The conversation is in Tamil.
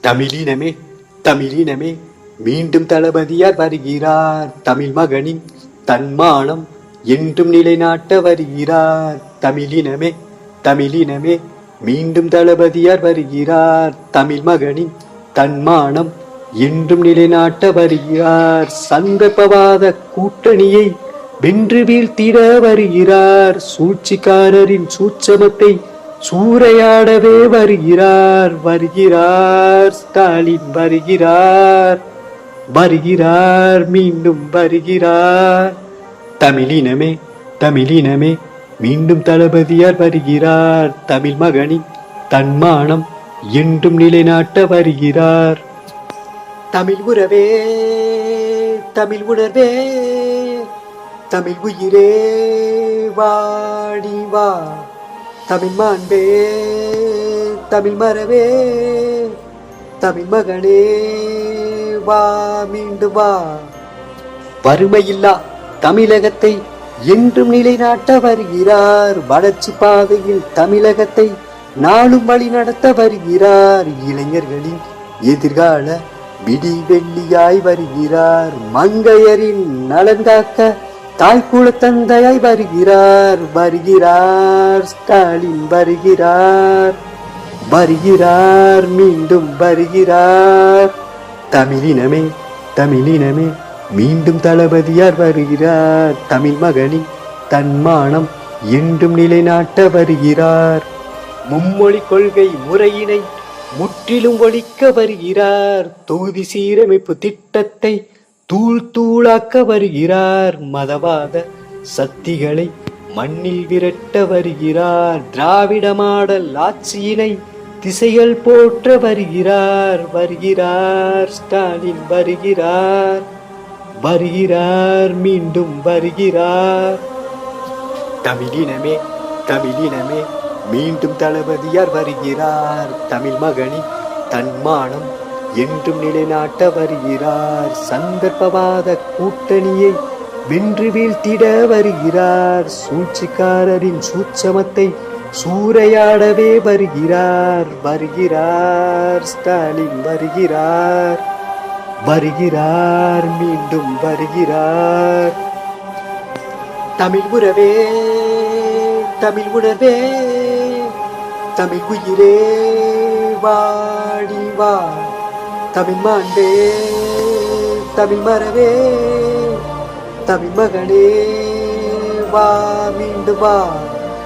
தமிழினமே தமிழினமே மீண்டும் தளபதியார் வருகிறார். தமிழ் மகனின் தன்மானம் என்றும் நிலைநாட்ட வருகிறார். தமிழினமே தமிழினமே மீண்டும் தளபதியார் வருகிறார். தமிழ் மகனின் தன்மானம் என்றும் நிலைநாட்ட வருகிறார். சந்தர்ப்பவாத கூட்டணியை வென்று வீழ்த்திட வருகிறார். சூழ்ச்சிக்காரரின் சூட்சமத்தை சூறையாடவே வருகிறார். வருகிறார் ஸ்டாலின் வருகிறார். வருகிறார் மீண்டும் வருகிறார். தமிழினமே தமிழினமே மீண்டும் தளபதியார் வருகிறார். தமிழ் மகனின் தன்மானம் என்றும் நிலைநாட்ட வருகிறார். தமிழ் உறவே தமிழ் உணர்வே தமிழ் உயிரே வாடி வா. தமிழ் மாண்பே தமிழ் மரவே தமிழ் மகனே வா மீண்டும் வா. வறுமையில்லா தமிழகத்தை என்றும் நிலைநாட்ட வருகிறார். வளர்ச்சி பாதையில் தமிழகத்தை நாளும் வழி நடத்த வருகிறார். இளைஞர்களின் எதிர்கால விடிவெள்ளியாய் வருகிறார். மங்கையரின் நலன் காக்க தாய்க்குல தந்தையாய் வருகிறார். வருகிறார் ஸ்டாலின் வருகிறார். வருகிறார் மீண்டும் வருகிறார். தமிழினமே தமிழினமே மீண்டும் தளபதியார் வருகிறார். தமிழ் மகனின் தன்மானம் என்றும் நிலைநாட்ட வருகிறார். மும்மொழி கொள்கை முறையினை முற்றிலும் ஒழிக்க வருகிறார். தொகுதி சீரமைப்பு திட்டத்தை தூள் தூளாக்க வருகிறார். மதவாத சக்திகளை மண்ணில் விரட்ட வருகிறார். திராவிட மாடல் ஆட்சியினை திசைகள் போற்ற வருகிறார். வருகிறார் ஸ்டாலின் வருகிறார். வருகிறார் மீண்டும் வருகிறார். தமிழினமே தமிழினமே மீண்டும் தளபதியார் வருகிறார். தமிழ் மகனின் தன்மானம் என்றும் நிலைநாட்ட வருகிறார். சந்தர்ப்பவாத கூட்டணியை வென்று வீழ்த்திட வருகிறார். சூழ்ச்சிக்காரரின் சூட்சமத்தை சூறையாடவே வருகிறார். வருகிறார் ஸ்டாலின் வருகிறார். வருகிறார் மீண்டும் வருகிறார். தமிழ் உறவே தமிழ் உணர்வே தமிழ் உயிரே வாடி வா. தமிழ் மாண்பே தமிழ் மரவே தமிழ் மகனே வா மீண்டும் வா.